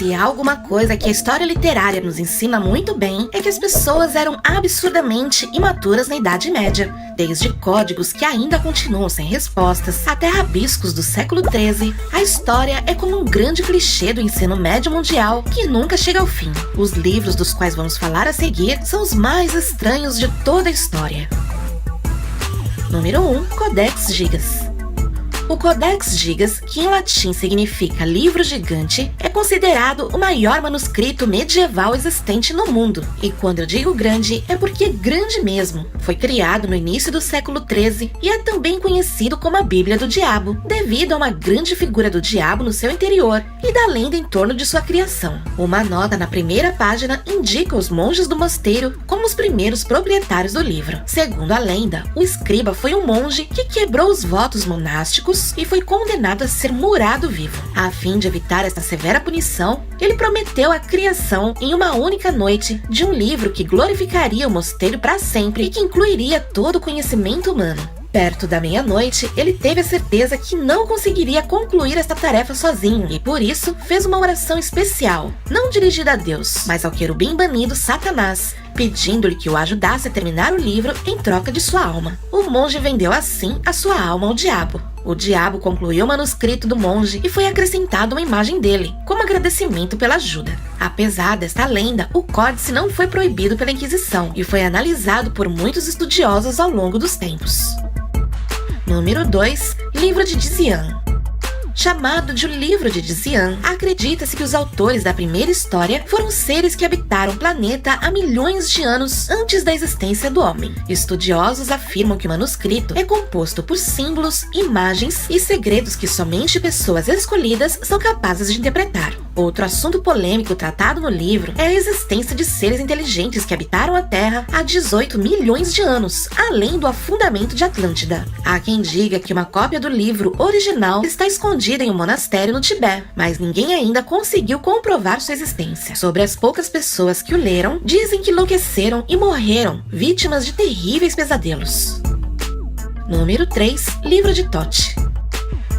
Se há alguma coisa que a história literária nos ensina muito bem, é que as pessoas eram absurdamente imaturas na Idade Média. Desde códigos que ainda continuam sem respostas, até rabiscos do século XIII, a história é como um grande clichê do ensino médio mundial que nunca chega ao fim. Os livros dos quais vamos falar a seguir são os mais estranhos de toda a história. Número 1. Codex Gigas. O Codex Gigas, que em latim significa livro gigante, é considerado o maior manuscrito medieval existente no mundo. E quando eu digo grande, é porque é grande mesmo. Foi criado no início do século XIII e é também conhecido como a Bíblia do Diabo, devido a uma grande figura do diabo no seu interior e da lenda em torno de sua criação. Uma nota na primeira página indica os monges do mosteiro como os primeiros proprietários do livro. Segundo a lenda, o escriba foi um monge que quebrou os votos monásticos e foi condenado a ser murado vivo. A fim de evitar esta severa punição, ele prometeu a criação em uma única noite de um livro que glorificaria o mosteiro para sempre e que incluiria todo o conhecimento humano. Perto da meia-noite, ele teve a certeza que não conseguiria concluir esta tarefa sozinho e, por isso, fez uma oração especial, não dirigida a Deus, mas ao querubim banido Satanás, pedindo-lhe que o ajudasse a terminar o livro em troca de sua alma. O monge vendeu assim a sua alma ao diabo. O diabo concluiu o manuscrito do monge e foi acrescentada uma imagem dele, como agradecimento pela ajuda. Apesar desta lenda, o códice não foi proibido pela Inquisição e foi analisado por muitos estudiosos ao longo dos tempos. Número 2. Livro de Dizian. Chamado de o Livro de Dizian, acredita-se que os autores da primeira história foram seres que habitaram o planeta há milhões de anos antes da existência do homem. Estudiosos afirmam que o manuscrito é composto por símbolos, imagens e segredos que somente pessoas escolhidas são capazes de interpretar. Outro assunto polêmico tratado no livro é a existência de seres inteligentes que habitaram a Terra há 18 milhões de anos, além do afundamento de Atlântida. Há quem diga que uma cópia do livro original está escondida em um monastério no Tibete, mas ninguém ainda conseguiu comprovar sua existência. Sobre as poucas pessoas que o leram, dizem que enlouqueceram e morreram, vítimas de terríveis pesadelos. Número 3. Livro de Thoth.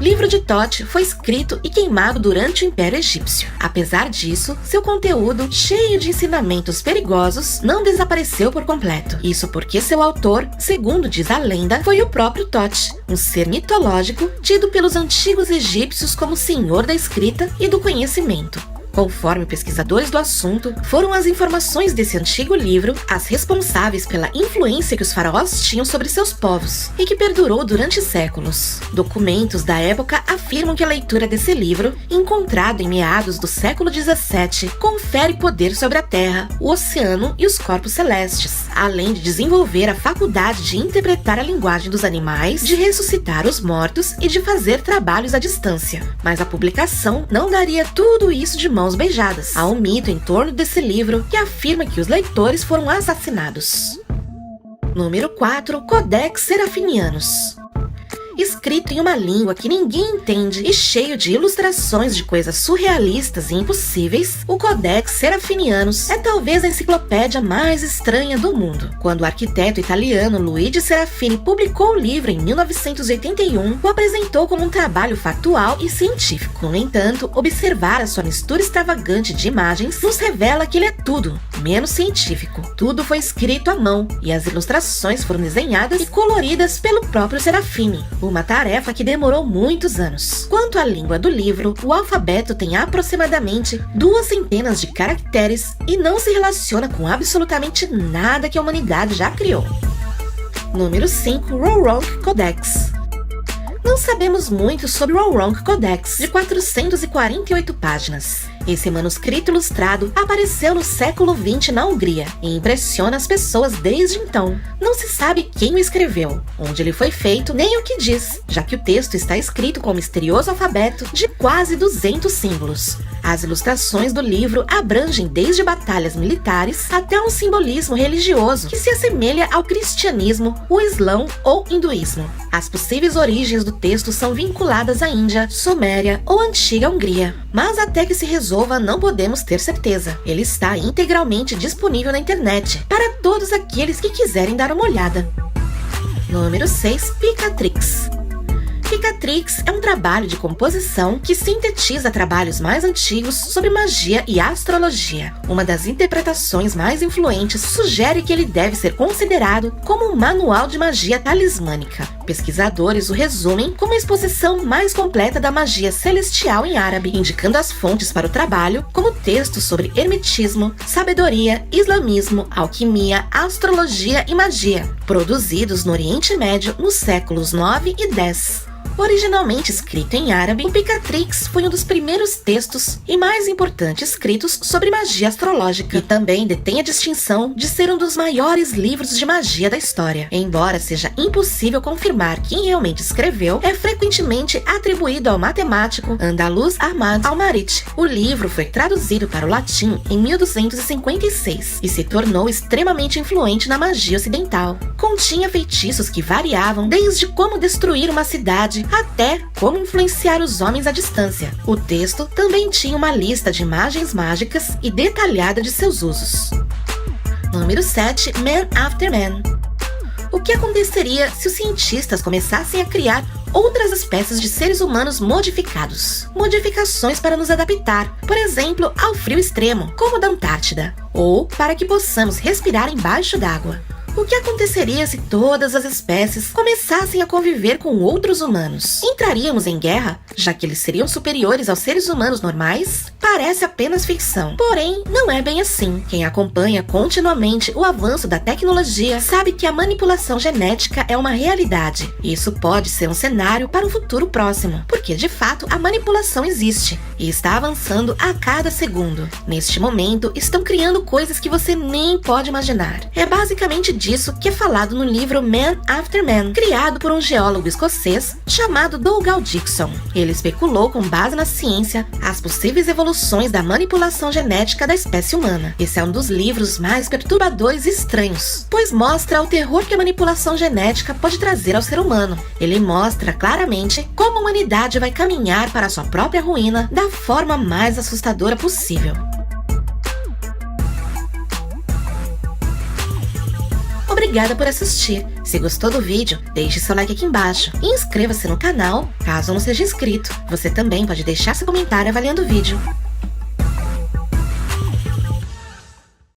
Livro de Thoth foi escrito e queimado durante o Império Egípcio. Apesar disso, seu conteúdo, cheio de ensinamentos perigosos, não desapareceu por completo. Isso porque seu autor, segundo diz a lenda, foi o próprio Thoth, um ser mitológico tido pelos antigos egípcios como senhor da escrita e do conhecimento. Conforme pesquisadores do assunto, foram as informações desse antigo livro as responsáveis pela influência que os faraós tinham sobre seus povos e que perdurou durante séculos. Documentos da época afirmam que a leitura desse livro, encontrado em meados do século XVII, confere poder sobre a Terra, o oceano e os corpos celestes, além de desenvolver a faculdade de interpretar a linguagem dos animais, de ressuscitar os mortos e de fazer trabalhos à distância. Mas a publicação não daria tudo isso de mãos beijadas. Há um mito em torno desse livro que afirma que os leitores foram assassinados. Número 4. Codex Serafinianus. Escrito em uma língua que ninguém entende e cheio de ilustrações de coisas surrealistas e impossíveis, o Codex Serafinianus é talvez a enciclopédia mais estranha do mundo. Quando o arquiteto italiano Luigi Serafini publicou o livro em 1981, o apresentou como um trabalho factual e científico. No entanto, observar a sua mistura extravagante de imagens nos revela que ele é tudo menos científico. Tudo foi escrito à mão e as ilustrações foram desenhadas e coloridas pelo próprio Serafini. Uma tarefa que demorou muitos anos. Quanto à língua do livro, o alfabeto tem aproximadamente 200 de caracteres e não se relaciona com absolutamente nada que a humanidade já criou. Número 5. Rouronc Codex. Não sabemos muito sobre o Rouronc Codex, de 448 páginas. Esse manuscrito ilustrado apareceu no século XX na Hungria e impressiona as pessoas desde então. Não se sabe quem o escreveu, onde ele foi feito, nem o que diz, já que o texto está escrito com um misterioso alfabeto de quase 200 símbolos. As ilustrações do livro abrangem desde batalhas militares até um simbolismo religioso que se assemelha ao cristianismo, o islão ou hinduísmo. As possíveis origens do texto são vinculadas à Índia, Suméria ou Antiga Hungria, mas até que se resolva não podemos ter certeza. Ele está integralmente disponível na internet para todos aqueles que quiserem dar uma olhada. Número 6. Picatrix. Picatrix é um trabalho de composição que sintetiza trabalhos mais antigos sobre magia e astrologia. Uma das interpretações mais influentes sugere que ele deve ser considerado como um manual de magia talismânica. Pesquisadores o resumem como a exposição mais completa da magia celestial em árabe, indicando as fontes para o trabalho como textos sobre hermetismo, sabedoria, islamismo, alquimia, astrologia e magia, produzidos no Oriente Médio nos séculos 9 e 10. Originalmente escrito em árabe, o Picatrix foi um dos primeiros textos e mais importantes escritos sobre magia astrológica e também detém a distinção de ser um dos maiores livros de magia da história. Embora seja impossível confirmar quem realmente escreveu, é frequentemente atribuído ao matemático andaluz Ahmad al-Marit. O livro foi traduzido para o latim em 1256 e se tornou extremamente influente na magia ocidental. Continha feitiços que variavam desde como destruir uma cidade até como influenciar os homens à distância. O texto também tinha uma lista de imagens mágicas e detalhada de seus usos. Número 7. Man After Man. O que aconteceria se os cientistas começassem a criar outras espécies de seres humanos modificados? Modificações para nos adaptar, por exemplo, ao frio extremo, como o da Antártida, ou para que possamos respirar embaixo d'água. O que aconteceria se todas as espécies começassem a conviver com outros humanos? Entraríamos em guerra, já que eles seriam superiores aos seres humanos normais? Parece apenas ficção, porém não é bem assim. Quem acompanha continuamente o avanço da tecnologia sabe que a manipulação genética é uma realidade. Isso pode ser um cenário para um futuro próximo, porque de fato a manipulação existe e está avançando a cada segundo. Neste momento, estão criando coisas que você nem pode imaginar. É basicamente disso que é falado no livro Man After Man, criado por um geólogo escocês chamado Dougal Dixon. Ele especulou com base na ciência as possíveis evoluções da manipulação genética da espécie humana. Esse é um dos livros mais perturbadores e estranhos, pois mostra o terror que a manipulação genética pode trazer ao ser humano. Ele mostra claramente como a humanidade vai caminhar para sua própria ruína da forma mais assustadora possível. Obrigada por assistir. Se gostou do vídeo, deixe seu like aqui embaixo e inscreva-se no canal caso não seja inscrito. Você também pode deixar seu comentário avaliando o vídeo.